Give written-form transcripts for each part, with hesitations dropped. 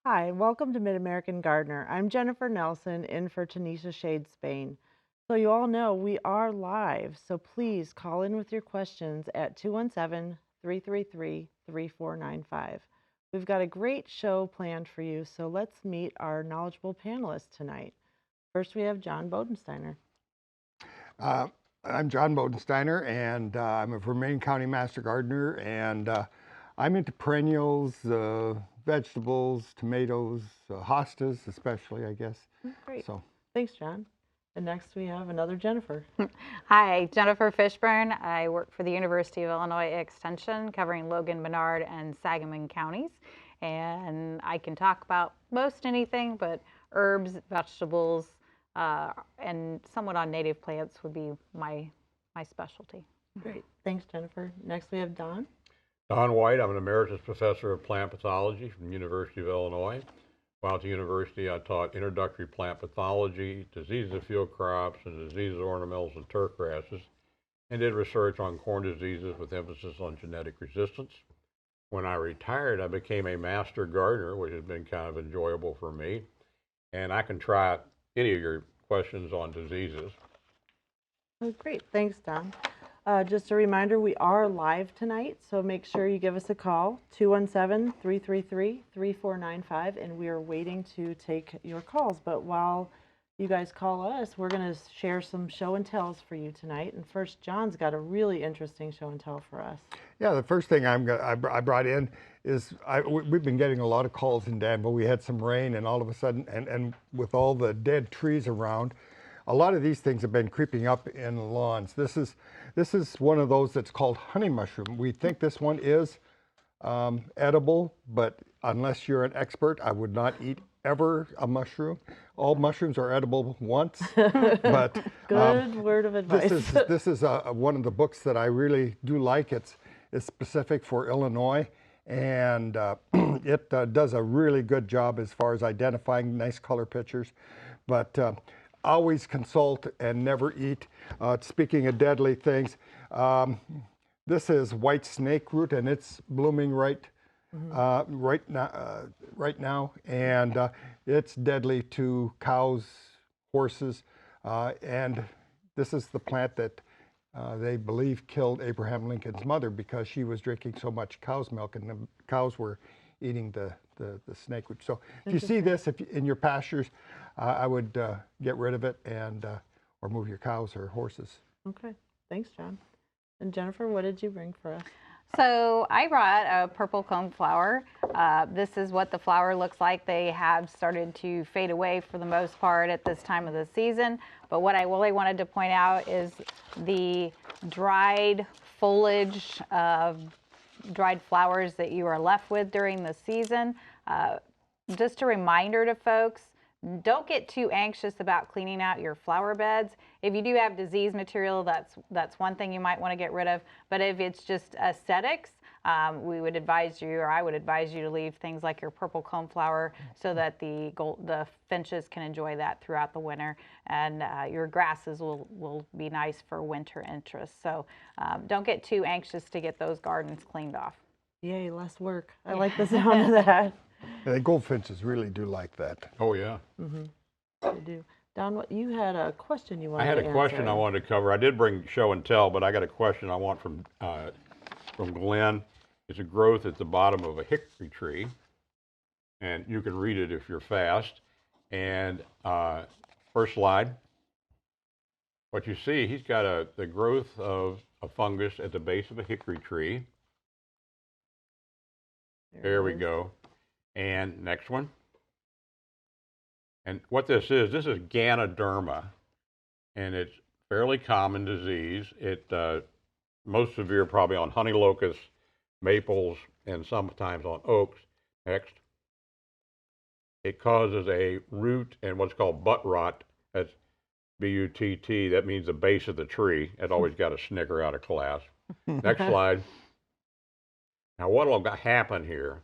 Hi, welcome to Mid-American Gardener. I'm Jennifer Nelson, in for Tanisha Shade Spain. So you all know we are live, so please call in with your questions at 217-333-3495. We've got a great show planned for you, so let's meet our knowledgeable panelists tonight. First, we have John Bodensteiner. Uh, I'm John Bodensteiner, and I'm a Vermilion County Master Gardener, and I'm into perennials, vegetables, tomatoes, hostas especially, I guess. Great. So, Thanks, John. And next we have another Jennifer. Hi, Jennifer Fishburne. I work for the University of Illinois Extension, covering Logan, Menard, and Sangamon counties. And I can talk about most anything, but herbs, vegetables, and somewhat on native plants would be my specialty. Great. Thanks, Jennifer. Next we have Don. Don White, I'm an emeritus professor of plant pathology from the University of Illinois. While at the university, I taught introductory plant pathology, diseases of field crops, and diseases of ornamentals and turf grasses, and did research on corn diseases with emphasis on genetic resistance. When I retired, I became a master gardener, which has been kind of enjoyable for me. And I can try any of your questions on diseases. Oh, great. Thanks, Don. Just a reminder, we are live tonight, so make sure you give us a call, 217-333-3495, and we are waiting to take your calls. But while you guys call us, we're going to share some show and tells for you tonight. And first, John's got a really interesting show and tell for us. yeah, the first thing I brought in is we've been getting a lot of calls in Danville. We had some rain, and all of a sudden, and with all the dead trees around, a lot of these things have been creeping up in the lawns. This is one of those that's called honey mushroom. We think this one is edible, but unless you're an expert, I would not eat ever a mushroom. All mushrooms are edible once, but Good word of advice. this is one of the books that I really do like. It's specific for Illinois, and it does a really good job as far as identifying nice color pictures, but always consult and never eat. Speaking of deadly things, this is white snake root, and it's blooming right now, and it's deadly to cows, horses, and this is the plant that they believe killed Abraham Lincoln's mother because she was drinking so much cow's milk, and the cows were eating the snake root. So if you see this in your pastures, I would get rid of it and or move your cows or horses. Okay. Thanks, John. And Jennifer, what did you bring for us? So I brought a purple cone flower. This is what the flower looks like. They have started to fade away for the most part at this time of the season. But what I really wanted to point out is the dried foliage of dried flowers that you are left with during the season. Just a reminder to folks, don't get too anxious about cleaning out your flower beds. If you do have disease material, that's one thing you might want to get rid of. But if it's just aesthetics, we would advise you, or I would advise you, to leave things like your purple coneflower so that the finches can enjoy that throughout the winter, and your grasses will be nice for winter interest. So don't get too anxious to get those gardens cleaned off. Yay, less work. I like the sound of that. And the goldfinches really do like that. Oh, yeah. They do. Don, you had a question you wanted I had to a question answer. I wanted to cover. I did bring show and tell, but I got a question I want from Glenn. It's a growth at the bottom of a hickory tree, and you can read it if you're fast. And first slide. What you see, he's got the growth of a fungus at the base of a hickory tree. There we go. And next one. And what this is Ganoderma, and it's fairly common disease. It most severe probably on honey locusts, maples, and sometimes on oaks. Next. It causes a root and what's called butt rot. That's B-U-T-T. That means the base of the tree. It always got a snicker out of class. Next slide. Now what will happen here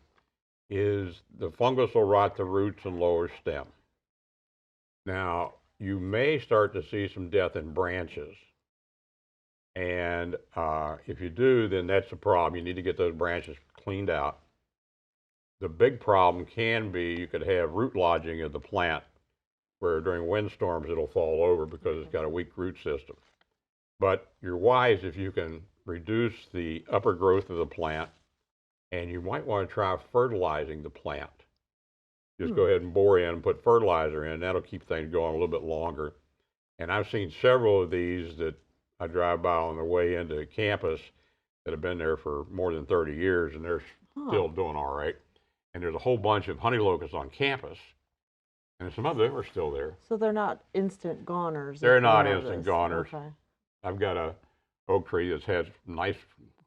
is the fungus will rot the roots and lower stem. Now, you may start to see some death in branches. And if you do, then that's a problem. You need to get those branches cleaned out. The big problem can be you could have root lodging of the plant where during windstorms it'll fall over because it's got a weak root system. But you're wise if you can reduce the upper growth of the plant, and you might want to try fertilizing the plant. Just go ahead and bore in and put fertilizer in. That'll keep things going a little bit longer. And I've seen several of these that I drive by on the way into campus that have been there for more than 30 years, and they're still doing all right. And there's a whole bunch of honey locusts on campus, and some of them are still there. So they're not instant goners. They're not none of instant this. goners. Okay. I've got a oak tree that's had nice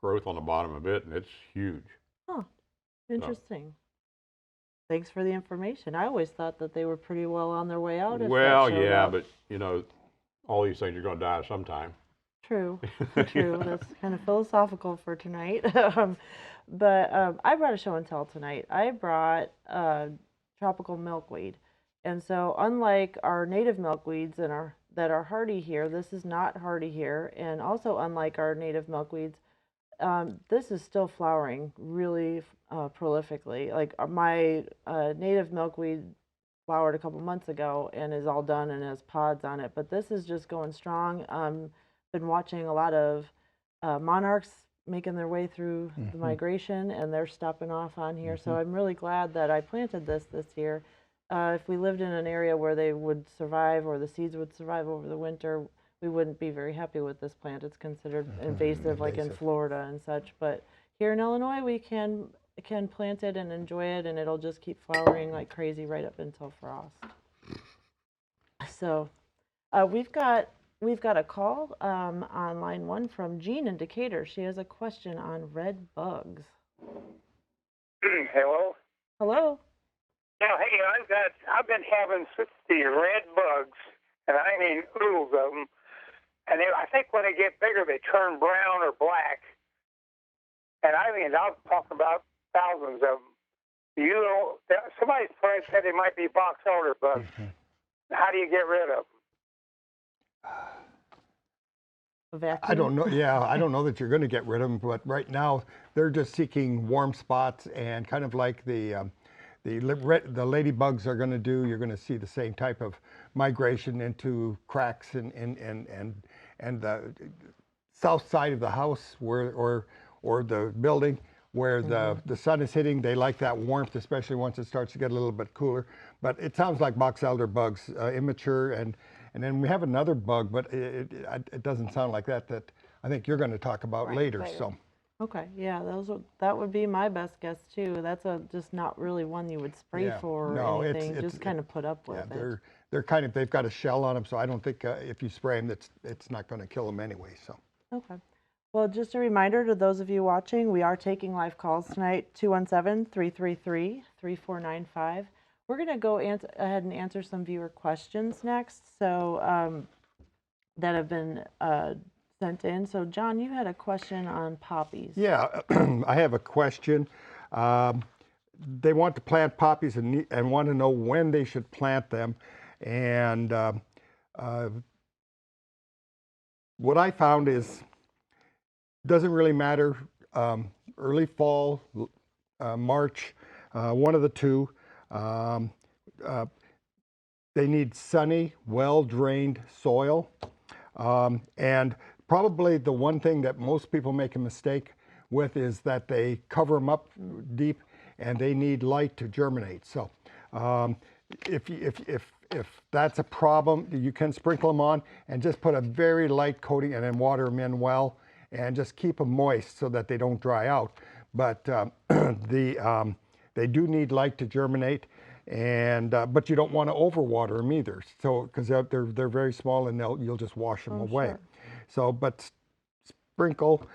growth on the bottom of it, and it's huge. Huh. Interesting. Thanks for the information. I always thought that they were pretty well on their way out. If that Well, showed yeah, up. but you know, all these things are going to die sometime. True, true. That's kind of philosophical for tonight. But I brought a show and tell tonight. I brought tropical milkweed. And so unlike our native milkweeds that are hardy here, this is not hardy here. And also unlike our native milkweeds, this is still flowering really prolifically. Like my native milkweed flowered a couple months ago and is all done and has pods on it. But this is just going strong. Been watching a lot of monarchs making their way through the migration, and they're stopping off on here. So I'm really glad that I planted this year. If we lived in an area where they would survive or the seeds would survive over the winter, we wouldn't be very happy with this plant. It's considered invasive, like in Florida and such. But here in Illinois, we can plant it and enjoy it, and it'll just keep flowering like crazy right up until frost. So we've got a call on line 1 from Jean in Decatur. She has a question on red bugs. Hello. Hello. Now, hey, I've been having the red bugs, and I mean oodles of them. And I think when they get bigger, they turn brown or black. And I mean, I'm talking about thousands of them. Somebody said they might be box elder bugs. How do you get rid of them? I don't know. Yeah, I don't know that you're going to get rid of them, but right now they're just seeking warm spots, and kind of like the ladybugs are going to do. You're going to see the same type of migration into cracks and the south side of the house or the building where the sun is hitting. They like that warmth, especially once it starts to get a little bit cooler. But it sounds like box elder bugs, immature, and then we have another bug, but it doesn't sound like that I think you're going to talk about later. So. Okay, yeah, that would be my best guess too. That's just not really one you would spray for or anything. Just kind of put up with it. They've got a shell on them, so I don't think if you spray them, it's not going to kill them anyway. So. Okay. Well, just a reminder to those of you watching, we are taking live calls tonight, 217-333-3495. We're going to go ahead and answer some viewer questions next, so that have been sent in. So, John, you had a question on poppies. Yeah, I have a question. They want to plant poppies and want to know when they should plant them. And what I found is doesn't really matter. Early fall, March, one of the two. They need sunny, well-drained soil. And probably the one thing that most people make a mistake with is that they cover them up deep and they need light to germinate. So if that's a problem, you can sprinkle them on and just put a very light coating and then water them in well and just keep them moist so that they don't dry out. But they do need light to germinate, and but you don't want to overwater them either. So because they're very small and you'll just wash them away. Sure. So but sprinkle.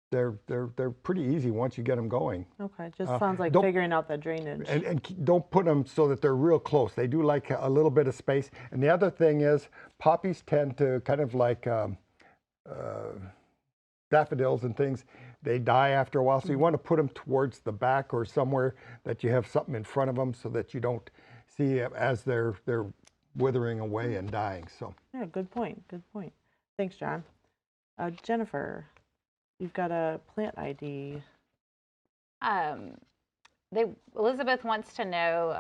They're pretty easy once you get them going. Okay, just sounds like figuring out the drainage. And don't put them so that they're real close. They do like a little bit of space. And the other thing is poppies tend to kind of like daffodils and things, they die after a while. So you want to put them towards the back or somewhere that you have something in front of them so that you don't see as they're withering away and dying. So yeah, good point. Good point. Thanks, John. Jennifer, you've got a plant ID. Elizabeth wants to know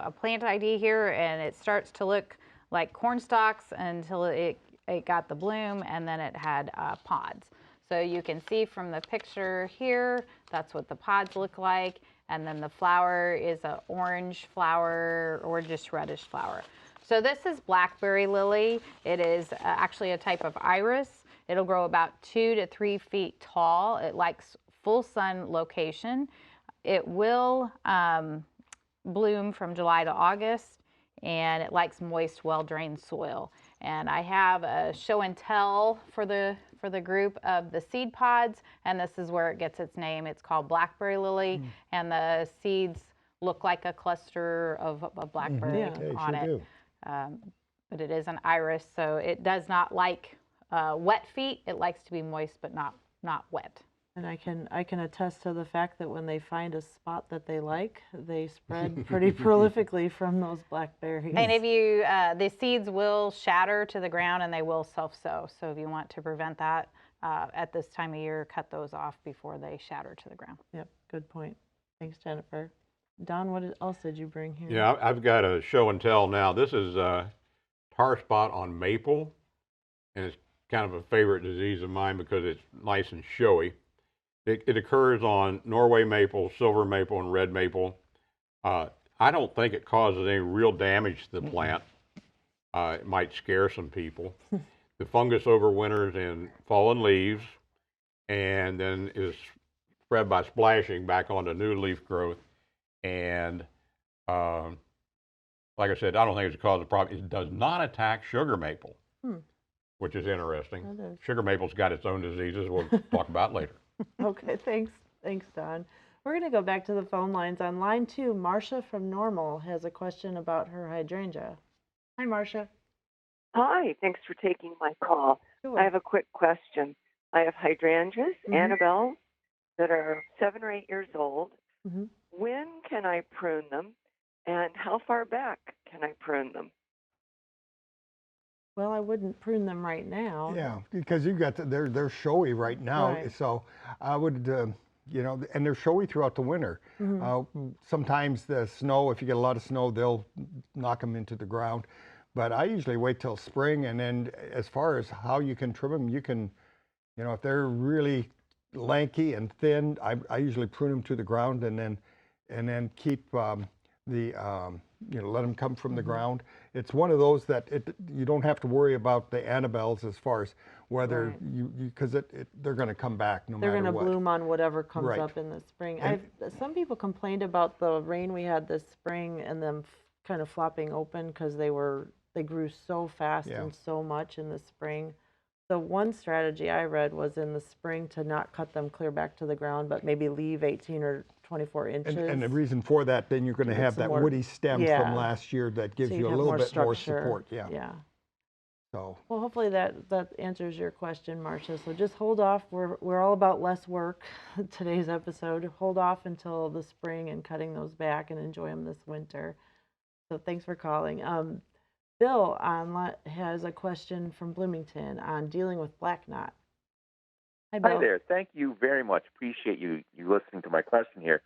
a plant ID here, and it starts to look like corn stalks until it got the bloom, and then it had pods. So you can see from the picture here, that's what the pods look like, and then the flower is an orange flower or just reddish flower. So this is blackberry lily. It is actually a type of iris. It'll grow about 2 to 3 feet tall. It likes full sun location. It will bloom from July to August, and it likes moist, well-drained soil. And I have a show and tell for the group of the seed pods, and this is where it gets its name. It's called blackberry lily, and the seeds look like a cluster of a blackberry They on sure it. do. But it is an iris, so it does not like wet feet. It likes to be moist, but not wet. And I can attest to the fact that when they find a spot that they like, they spread pretty prolifically from those blackberries. And if you, the seeds will shatter to the ground and they will self-sow. So if you want to prevent that at this time of year, tar those off before they shatter to the ground. Yep, good point. Thanks, Jennifer. Don, what else did you bring here? Yeah, I've got a show and tell now. This is tar spot on maple, and it's kind of a favorite disease of mine because it's nice and showy. It occurs on Norway maple, silver maple, and red maple. I don't think it causes any real damage to the plant. It might scare some people. The fungus overwinters in fallen leaves and then is spread by splashing back onto new leaf growth. And like I said, I don't think it's a cause of problem. It does not attack sugar maple, which is interesting. That is. Sugar maple's got its own diseases we'll talk about later. Okay, thanks, Don. We're going to go back to the phone lines. On line 2, Marcia from Normal has a question about her hydrangea. Hi, Marcia. Hi, thanks for taking my call. Sure. I have a quick question. I have hydrangeas, Annabelle, that are 7 or 8 years old. When can I prune them, and how far back can I prune them? Well, I wouldn't prune them right now. Yeah, because you got they're showy right now. Right. So I would, you know, and they're showy throughout the winter. Sometimes the snow, if you get a lot of snow, they'll knock them into the ground. But I usually wait till spring, and then as far as how you can trim them, you can, you know, if they're really lanky and thin, I usually prune them to the ground, and then keep you know, let them come from the ground. It's one of those that you don't have to worry about the Annabelles as far as whether because they're going to come back no matter what. They're going to bloom on whatever comes Right. up in the spring. And- Some people complained about the rain we had this spring and them kind of flopping open because they grew so fast Yeah. and so much in the spring. The one strategy I read was in the spring to not cut them clear back to the ground, but maybe leave 18 or 24 inches. And the reason for that, then you're going to Get have some that more- woody stem yeah. from last year that gives so you you'd a have little bit more structure. support. Yeah. Yeah. So Well, hopefully that answers your question, Marcia. So just hold off. We're all about less work today's episode. Hold off until the spring and cutting those back and enjoy them this winter. So thanks for calling. Bill has a question from Bloomington on dealing with black knot. Hi, Bill. Hi there. Thank you very much. Appreciate you listening to my question here.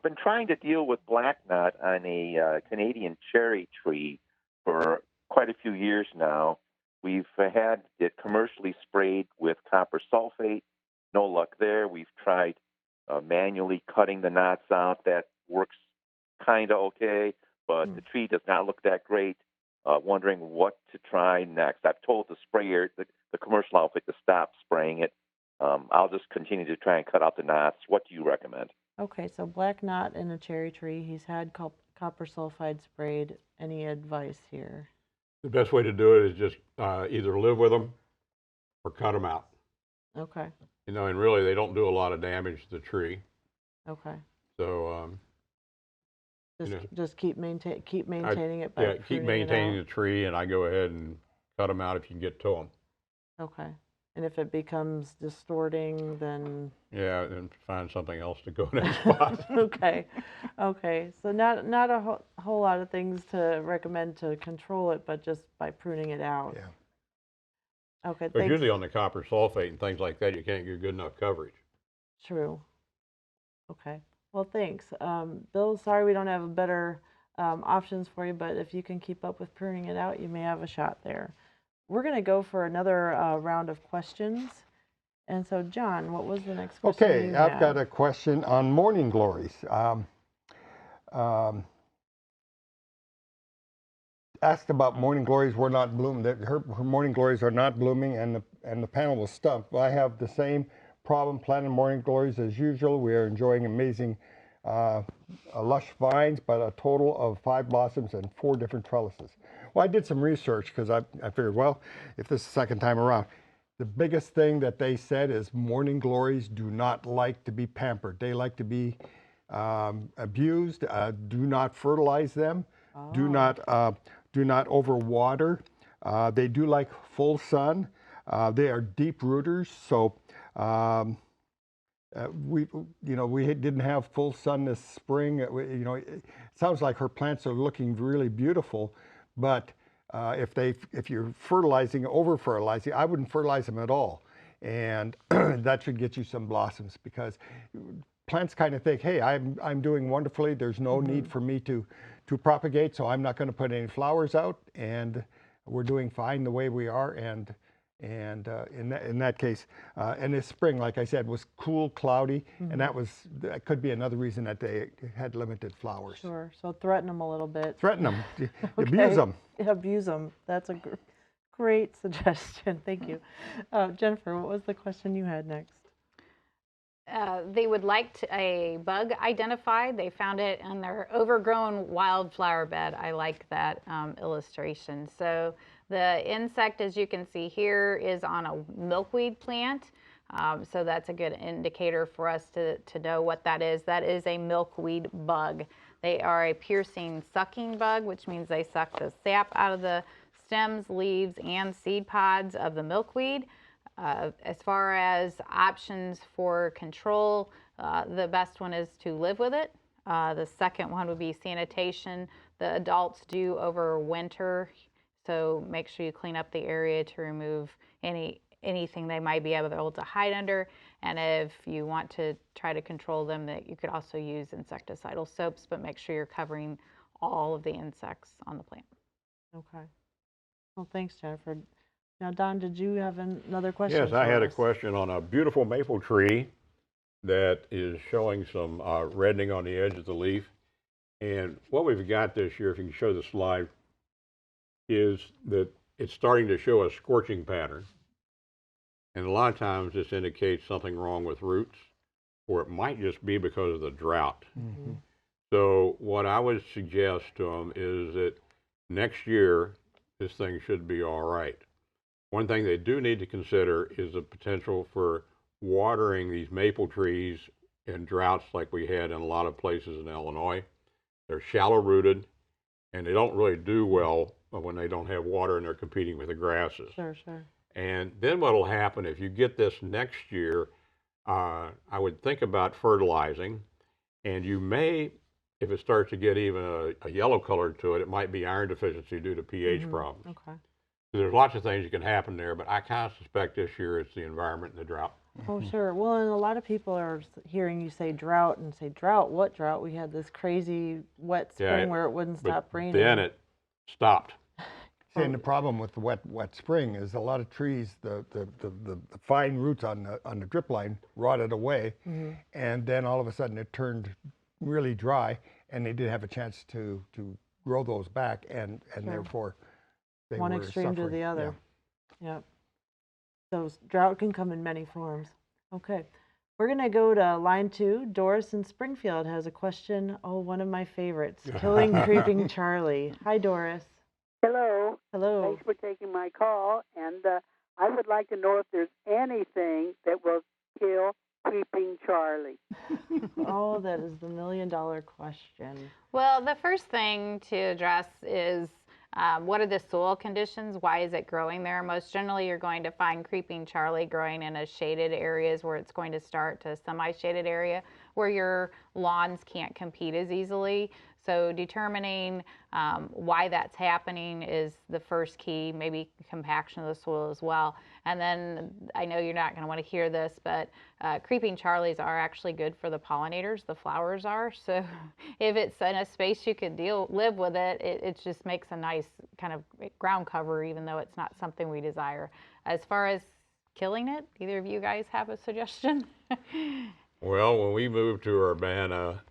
Been trying to deal with black knot on a Canadian cherry tree for quite a few years now. We've had it commercially sprayed with copper sulfate. No luck there. We've tried manually cutting the knots out. That works kind of okay, but the tree does not look that great. Wondering what to try next. I've told the sprayer, the commercial outfit, to stop spraying it. I'll just continue to try and cut out the knots. What do you recommend? Okay, so black knot in a cherry tree. He's had copper sulfide sprayed. Any advice here? The best way to do it is just either live with them or cut them out. Okay. You know, and really they don't do a lot of damage to the tree. Okay. So Just you know, just keep maintaining it by yeah, keep pruning it maintaining out. the tree, and I go ahead and cut them out if you can get to them. Okay. And if it becomes distorting, then Yeah, and find something else to go in that spot. okay. Okay. So not a whole lot of things to recommend to control it, but just by pruning it out. yeah. Okay. But Thanks. usually on the copper sulfate and things like that, you can't get good enough coverage. True. Okay. Well, thanks. Bill, sorry we don't have better options for you, but if you can keep up with pruning it out, you may have a shot there. We're going to go for another round of questions. And so, John, what was the next question Okay, you I've had? got a question on morning glories. Asked about morning glories were not blooming. That her morning glories are not blooming, and the panel was stumped. I have the same problem planting morning glories as usual. We are enjoying amazing lush vines, but a total of 5 blossoms and 4 different trellises. Well, I did some research because I figured, well, if this is the second time around, the biggest thing that they said is morning glories do not like to be pampered. They like to be abused. Do not fertilize them. Do not overwater. They do like full sun. They are deep rooters, so we didn't have full sun this spring. It sounds like her plants are looking really beautiful, but if you're over fertilizing, I wouldn't fertilize them at all, and that should get you some blossoms, because plants kind of think, hey, I'm doing wonderfully. There's no need for me to propagate, so I'm not going to put any flowers out, and we're doing fine the way we are. And in that case, and this spring, like I said, was cool, cloudy, and that could be another reason that they had limited flowers. Sure. So threaten them a little bit. Threaten them, Okay. abuse them. Abuse them. That's a great suggestion. Thank you. Jennifer, what was the question you had next? They would like a bug identified. They found it in their overgrown wildflower bed. I like that illustration. So the insect, as you can see here, is on a milkweed plant. So that's a good indicator for us to know what that is. That is a milkweed bug. They are a piercing sucking bug, which means they suck the sap out of the stems, leaves, and seed pods of the milkweed. As far as options for control, the best one is to live with it. The second one would be sanitation. The adults do over winter, so make sure you clean up the area to remove anything they might be able to hide under. And if you want to try to control them, that you could also use insecticidal soaps, but make sure you're covering all of the insects on the plant. Okay. Well, thanks, Jennifer. Now, Don, did you have another question? Yes, I had a question on a beautiful maple tree that is showing some reddening on the edge of the leaf. And what we've got this year, if you can show the slide, is that it's starting to show a scorching pattern. And a lot of times this indicates something wrong with roots, or it might just be because of the drought. Mm-hmm. So what I would suggest to them is that next year, this thing should be all right. One thing they do need to consider is the potential for watering these maple trees in droughts like we had in a lot of places in Illinois. They're shallow rooted, and they don't really do well when they don't have water and they're competing with the grasses. Sure, sure. And then what will happen if you get this next year, I would think about fertilizing, and you may, if it starts to get even a yellow color to it, it might be iron deficiency due to pH problems. Okay. So there's lots of things that can happen there, but I kind of suspect this year it's the environment and the drought. Oh, sure. Well, and a lot of people are hearing you say drought and say, drought? What drought? We had this crazy wet spring where it wouldn't stop raining. Then it stopped. See, and the problem with the wet spring is a lot of trees, the fine roots on the drip line rotted away, and then all of a sudden it turned really dry, and they didn't have a chance to grow those back, and therefore they one were extreme suffering. to the other. Yep. So drought can come in many forms. Okay. We're going to go to line 2. Doris in Springfield has a question. Oh, one of my favorites. Killing Creeping Charlie. Hi, Doris. Hello. Hello. Thanks for taking my call. And I would like to know if there's anything that will kill Creeping Charlie. Oh, that is the $1 million question. Well, the first thing to address is what are the soil conditions? Why is it growing there? Most generally, you're going to find Creeping Charlie growing in a shaded areas where it's going to start to semi-shaded area. where your lawns can't compete as easily. So determining why that's happening is the first key, maybe compaction of the soil as well. And then I know you're not going to want to hear this, but creeping Charlies are actually good for the pollinators, the flowers are. So if it's in a space you can live with it, it just makes a nice kind of ground cover, even though it's not something we desire. As far as killing it, either of you guys have a suggestion? Well, when we moved to Urbana,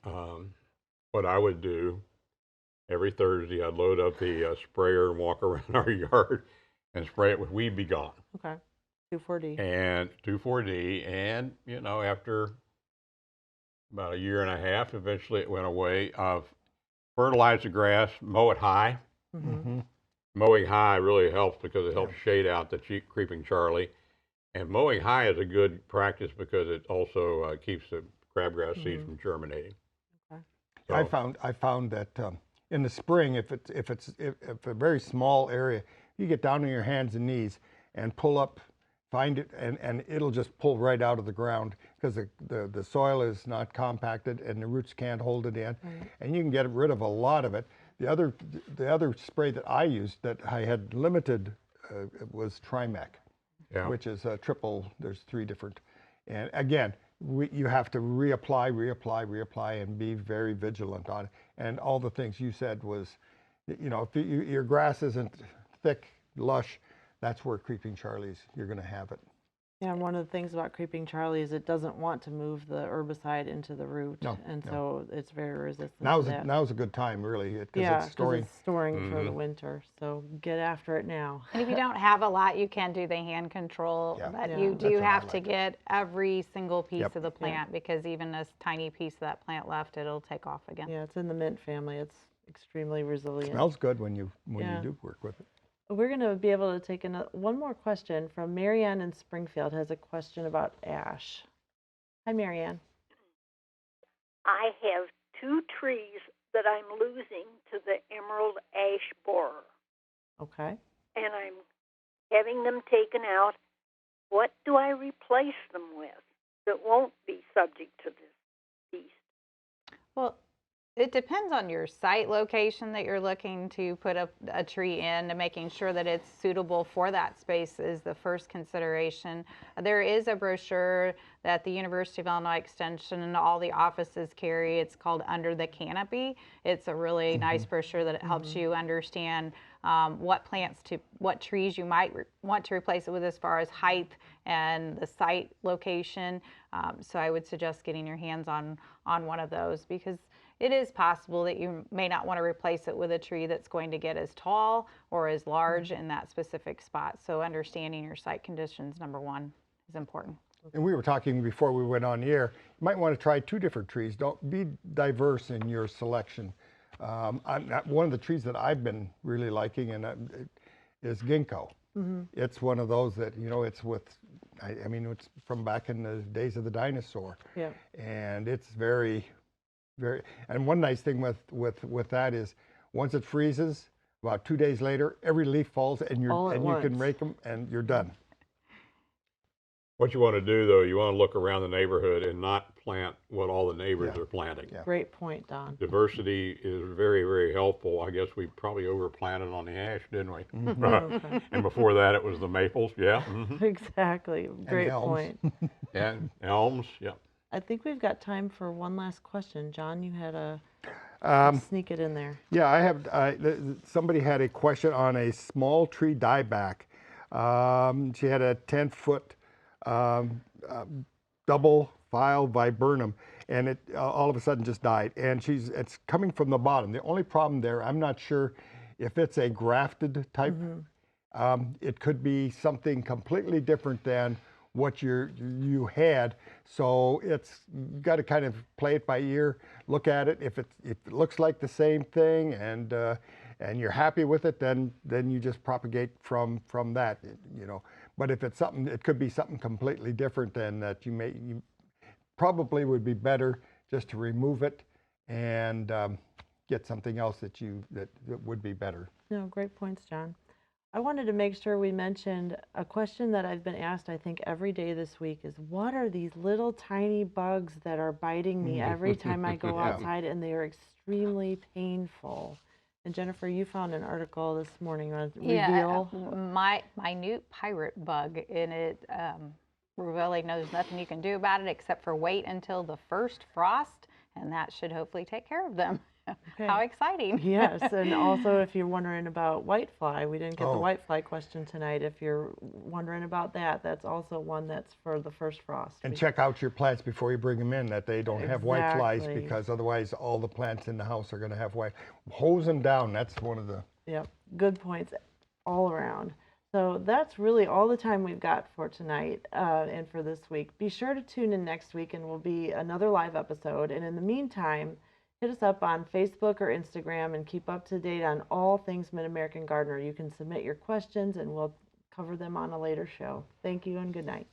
what I would do every Thursday, I'd load up the sprayer and walk around our yard and spray it with Weed Be Gone. Okay. 2,4-D. And 2,4-D, and after about a year and a half, eventually it went away. Fertilize the grass, mow it high. Mm-hmm. Mowing high really helps because it helps shade out the creeping Charlie. And mowing high is a good practice because it also keeps the crabgrass seeds from germinating. Okay. So, I found that in the spring, if a very small area, you get down on your hands and knees and pull up, find it, and it'll just pull right out of the ground because the soil is not compacted and the roots can't hold it in, and you can get rid of a lot of it. The other spray that I used that I had limited was Trimec, which is a triple. There's 3 different, and again, you have to reapply, and be very vigilant on it. And all the things you said was, if your grass isn't thick, lush, that's where creeping Charlies, you're going to have it. Yeah, and one of the things about creeping Charlie is it doesn't want to move the herbicide into the root, so it's very resistant to that. Now's a good time, really, because it's storing. It's storing for the winter, so get after it now. And if you don't have a lot, you can do the hand control, but you do have to get every single piece of the plant because even this tiny piece of that plant left, it'll take off again. Yeah, it's in the mint family. It's extremely resilient. It smells good when you do work with it. We're going to be able to take one more question from Marianne in Springfield. Has a question about ash. Hi, Marianne. I have 2 trees that I'm losing to the emerald ash borer. Okay. And I'm having them taken out. What do I replace them with that won't be subject to this beast? Well, it depends on your site location that you're looking to put a tree in, and making sure that it's suitable for that space is the first consideration. There is a brochure that the University of Illinois Extension and all the offices carry. It's called Under the Canopy. It's a really nice brochure that it helps you understand what trees you might want to replace it with as far as height and the site location. So I would suggest getting your hands on one of those, because it is possible that you may not want to replace it with a tree that's going to get as tall or as large in that specific spot. So understanding your site conditions, number 1, is important. And we were talking before we went on the air, you might want to try 2 different trees. Don't be diverse in your selection. One of the trees that I've been really liking is ginkgo. It's one of those that, it's it's from back in the days of the dinosaur. Yeah. And it's very, and one nice thing with that is once it freezes, about 2 days later, every leaf falls and you can rake them and you're done. What you want to do, though, you want to look around the neighborhood and not plant what all the neighbors are planting. Yeah. Great point, Don. Diversity is very, very helpful. I guess we probably overplanted on the ash, didn't we? Okay. And before that, it was the maples. Yeah. Exactly. Great point. And elms. Yeah. I think we've got time for one last question. John, you had sneak it in there. Yeah, I have. Somebody had a question on a small tree dieback. She had a 10-foot double file viburnum, and it all of a sudden just died. And it's coming from the bottom. The only problem there, I'm not sure if it's a grafted type. It could be something completely different than what you had. So it's got to kind of play it by ear, look at it. If it looks like the same thing and you're happy with it, then you just propagate from that, But if it's something, it could be something completely different than that. You probably would be better just to remove it and get something else that would be better. No, great points, John. I wanted to make sure we mentioned a question that I've been asked, I think, every day this week is, what are these little tiny bugs that are biting me every time I go Yeah. outside, and they are extremely painful? And Jennifer, you found an article this morning on Reveal. My minute pirate bug, and it really there's nothing you can do about it except for wait until the first frost, and that should hopefully take care of them. How exciting. Yes, and also if you're wondering about whitefly, we didn't get the Oh. whitefly question tonight. If you're wondering about that, that's also one that's for the first frost. And check out your plants before you bring them in, that they don't have white flies, Exactly. because otherwise all the plants in the house are going to have white. Hose them down. That's one of the. Yep, good points all around. So that's really all the time we've got for tonight and for this week. Be sure to tune in next week, and we'll be another live episode. And in the meantime, hit us up on Facebook or Instagram and keep up to date on all things Mid-American Gardener. You can submit your questions, and we'll cover them on a later show. Thank you and good night.